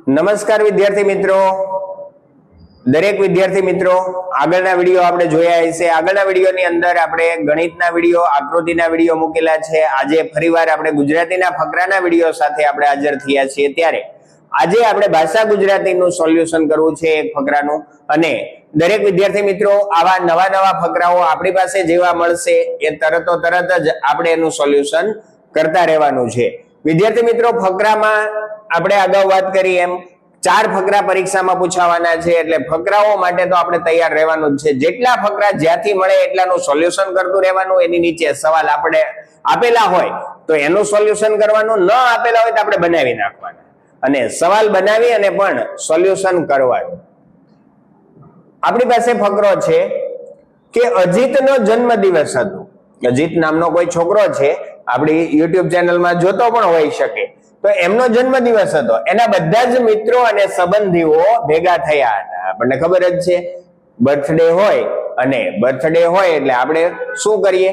નમસ્કાર વિદ્યાર્થી મિત્રો, દરેક વિદ્યાર્થી મિત્રો આગળના વિડીયો આપણે જોયા હશે। આગળના વિડીયોની અંદર આપણે ગણિતના વિડીયો, આકૃતિના વિડીયો મૂકેલા છે। આજે ફરીવાર આપણે ગુજરાતીના ફકરાના વિડીયો સાથે આપણે હાજર થયા છીએ। ત્યારે આજે આપણે ભાષા ગુજરાતીનું સોલ્યુશન કરવું છે એક ફકરાનું, અને દરેક વિદ્યાર્થી મિત્રો આવા નવા ફકરાઓ આપણી પાસે જેવા મળશે એ તરત જ આપણે એનું સોલ્યુશન કરતા રહેવાનું છે। વિદ્યાર્થી મિત્રો, ફકરામાં આપણે અગાઉ વાત કરી એમ 4 ફકરા પરીક્ષામાં પૂછાવાના છે, એટલે ફકરાઓ માટે તો આપણે તૈયાર રહેવાનું જ છે। જેટલા ફકરા જ્યાંથી મળે એટલાનું સોલ્યુશન કરતું રહેવાનું। એની નીચે સવાલ આપણે આપેલા હોય તો એનું સોલ્યુશન કરવાનું, ન આપેલા હોય તો આપણે બનાવી નાખવાના અને સવાલ બનાવી અને પણ સોલ્યુશન કરવાનું। આપણી પાસે ફકરો છે કે અજીતનો જન્મદિવસ હતો। અજીત નામનો કોઈ છોકરો છે, આપણી YouTube ચેનલમાં જોતો પણ હોઈ શકે, તો એમનો જન્મદિવસ હતો। એના બધા જ મિત્રો અને સંબંધીઓ ભેગા થયા હતા। આપણને ખબર જ છે, બર્થડે હોય અને બર્થડે હોય એટલે આપણે શું કરીએ,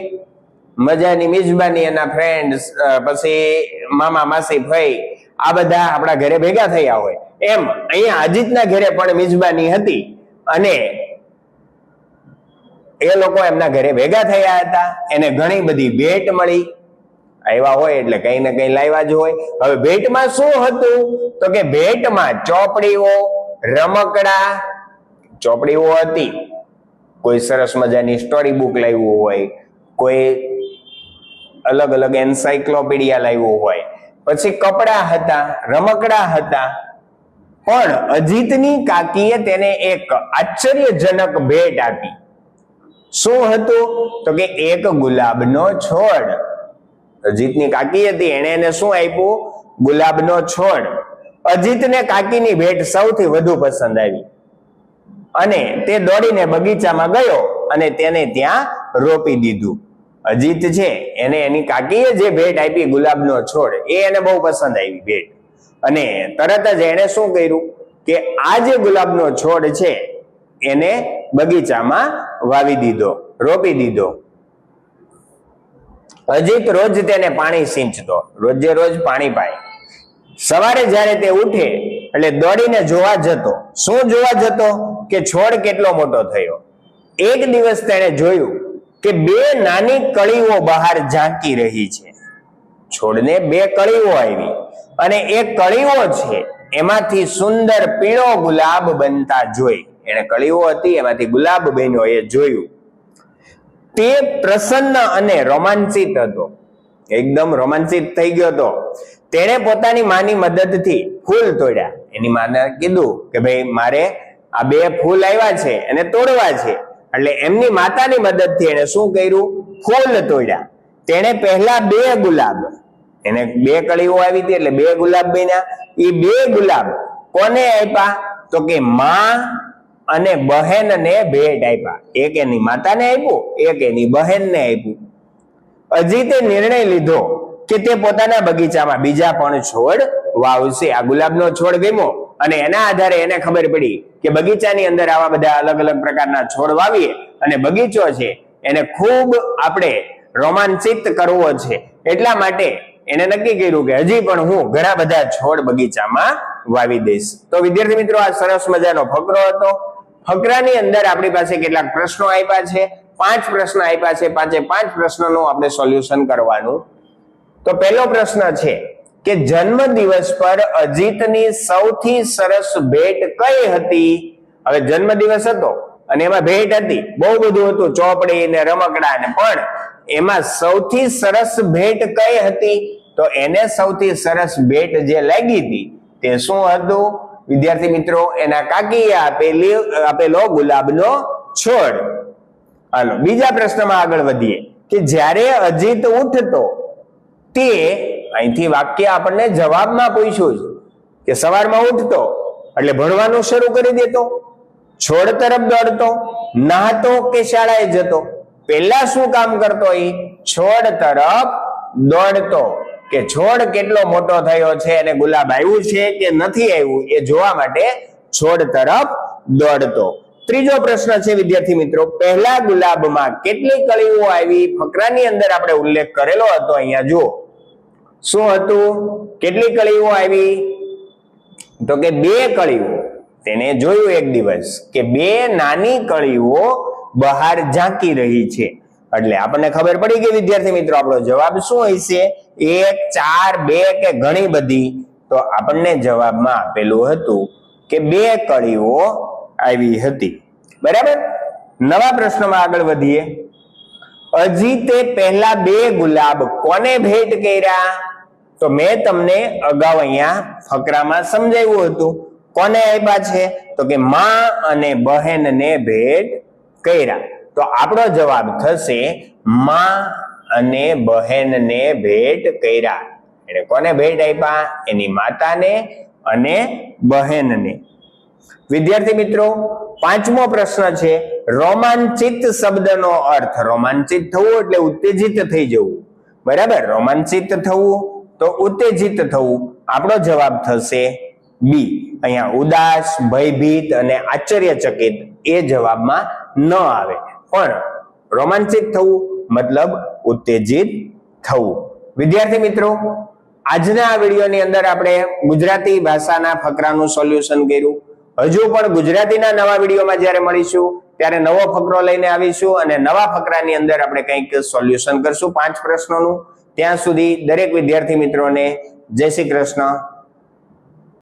મજાની મિજબાની, એના ફ્રેન્ડ્સ, પછી મામા માસી ભાઈ, આ બધા આપણા ઘરે ભેગા થયા હોય। એમ અહીંયા અજીતના ઘરે પણ મિજબાની હતી અને એ લોકો એમના ઘરે ભેગા થયા હતા। એને ઘણી બધી ભેટ મળી। આવ્યા હોય એટલે કઈ ને કઈ લાવ્યા જ હોય। હવે ભેટમાં શું હતું તો કે ભેટમાં ચોપડીઓ, રમકડા, ચોપડીઓ હતી, કોઈ સરસ મજાની સ્ટોરી બુક લાવ્યું હોય, કોઈ અલગ એન્સાઇક્લોપીડિયા લાવ્યું હોય, પછી કપડા હતા, રમકડા હતા। પણ અજીતની કાકીએ તેને એક આશ્ચર્યજનક ભેટ આપી। શું હતું તો કે એક ગુલાબનો છોડ। અજીતની કાકી હતી, એને શું આપ્યું? ગુલાબનો છોડ। અજીતને કાકીની ભેટ સૌથી વધુ પસંદ આવી અને તે દોડીને બગીચામાં ગયો અને તેને ત્યાં રોપી દીધું। અજીત છે એને એની કાકીએ જે ભેટ આપી ગુલાબનો છોડ, એ એને બહુ પસંદ આવી ભેટ, અને તરત જ એને શું કર્યું કે આ જે ગુલાબનો છોડ છે એને બગીચામાં વાવી દીધો, રોપી દીધો। અજીત રોજ તેને પાણી સિંચતો, રોજ પાણી પાય। સવારે જ્યારે તે ઉઠે એટલે દોડીને જોવા જતો। શું જોવા જતો કે છોડ કેટલો મોટો થયો। એક દિવસ તેણે જોયું કે 2 નાની કળીઓ બહાર ઝાંકી રહી છે। છોડને 2 કળીઓ આવી અને એ કળીઓ છે એમાંથી સુંદર પીળો ગુલાબ બનતા જોઈ। એને કળીઓ હતી, એમાંથી ગુલાબ બન્યો, એ જોયું। તે પ્રસન્ન અને રોમાંચિત હતો, એકદમ રોમાંચિત થઈ ગયો હતો। તેણે પોતાની માની મદદથી ફૂલ તોડ્યા। એની માને કીધું કે ભાઈ મારે આ 2 ફૂલ આવ્યા છે એને તોડવા છે, એટલે એમની માતાની મદદથી એને શું કર્યું? ફૂલ તોડ્યા। તેણે પહેલા 2 ગુલાબ, એને 2 કળીઓ આવી હતી એટલે 2 ગુલાબ બન્યા। એ 2 ગુલાબ કોને આપ્યા તો કે માં અને બહેનને ભેટ આપ્યા। એક એની માતાને આપ્યું, એક એની બહેનને આપ્યું। અજીતે નિર્ણય લીધો કે તે પોતાના બગીચામાં બીજા પણ છોડ વાવશે। આ ગુલાબનો છોડ ગમ્યો અને એના આધારે એને ખબર પડી કે બગીચાની અંદર આવા બધા અલગ પ્રકારના છોડ વાવીએ અને બગીચો છે એને ખૂબ આપણે રોમાંચિત કરવો છે। એટલા માટે એને નક્કી કર્યું કે હજી પણ હું ઘણા બધા છોડ બગીચામાં વાવી દઈશ। તો વિદ્યાર્થી મિત્રો, આ સરસ મજાનો ફકરો હતો। ફકરાની અંદર આપણી પાસે કેટલાક પ્રશ્નો આપ્યા છે, 5 પ્રશ્ન આપ્યા છે। 5 પ્રશ્નોનું આપણે સોલ્યુશન કરવાનું। તો પહેલો પ્રશ્ન છે કે જન્મ દિવસ પર અજીતની સૌથી સરસ ભેટ કઈ હતી? હવે જન્મ દિવસ હતો અને એમાં ભેટ હતી, બહુ બધું હતું, ચોપડી ને રમકડા ને, પણ એમાં સૌથી સરસ ભેટ કઈ હતી? તો એને સૌથી સરસ ભેટ જે લાગી હતી તે શું હતું વિદ્યાર્થી મિત્રો? એના કાકીએ આપેલો ગુલાબનો છોડ। હાલો બીજા પ્રશ્નમાં આગળ વધીએ કે જ્યારે અજીત ઉઠતો તે, અહીંથી વાક્ય આપણને જવાબમાં પૂછ્યું છે કે સવારમાં ઉઠતો એટલે ભણવાનું શરૂ કરી દેતો, છોડ તરફ દોડતો, નહાતો કે શાળાએ જતો? પહેલા શું કામ કરતો? એ છોડ તરફ દોડતો કે છોડ કેટલો મોટો થયો છે અને ગુલાબ આવ્યું છે કે નથી આવ્યું એ જોવા માટે છોડ તરફ દોડતો। ત્રીજો પ્રશ્ન છે વિદ્યાર્થી મિત્રો, પહેલા ગુલાબમાં કેટલી કળીઓ આવી? ફકરાની અંદર આપણે ઉલ્લેખ કરેલો હતો, અહીંયા જુઓ શું હતું, કેટલી કળીઓ આવી? તો કે બે કળીઓ, તેને જોયું એક દિવસ કે બે નાની કળીઓ બહાર ઝાંકી રહી છે. એટલે આપણને ખબર પડી ગઈ વિદ્યાર્થી મિત્રો આપણો જવાબ શું હશે, 1, 4, 2 કે ઘણી બધી. તો આપણને જવાબમાં આપેલું હતું કે બે કળીઓ આવી હતી. બરાબર. નવા પ્રશ્નમાં આગળ વધીએ. અજીતે પહેલા બે ગુલાબ કોને ભેટ કર્યા? તો મેં તમને અગાઉ અહીંયા ફકરામાં સમજાવ્યું હતું. કોને આપ્યા છે? તો કે માં અને બહેનને ભેટ કર્યા. તો આપણો જવાબ થશે માં અને બહેનને ભેટ કર્યા. એટલે કોને ભેટ આપ્યા? એની માતાને અને બહેનને. વિદ્યાર્થી મિત્રો, પાંચમો પ્રશ્ન છે રોમાંચિત શબ્દનો અર્થ. રોમાંચિત થવું એટલે ઉત્તેજિત થઈ જવું. બરાબર. રોમાંચિત થવું તો ઉત્તેજિત થવું. આપણો જવાબ થશે બી. અહીંયા ઉદાસ, ભયભીત અને આશ્ચર્યચકિત એ જવાબમાં ન આવે, પણ રોમાંચિત થવું મતલબ ઉત્તેજિત થવું. વિદ્યાર્થી મિત્રો, આજના આ વિડીયોની અંદર આપણે ગુજરાતી ભાષાના ફકરાનું સોલ્યુશન કર્યું. હજુ પણ ગુજરાતીના નવા વિડીયોમાં જ્યારે મળીશું ત્યારે નવો ફકરો લઈને આવીશું અને નવા ફકરાની અંદર આપણે કંઈક સોલ્યુશન કરશું 5 પ્રશ્નોનું. ત્યાં સુધી દરેક વિદ્યાર્થી મિત્રોને જય શ્રી કૃષ્ણ.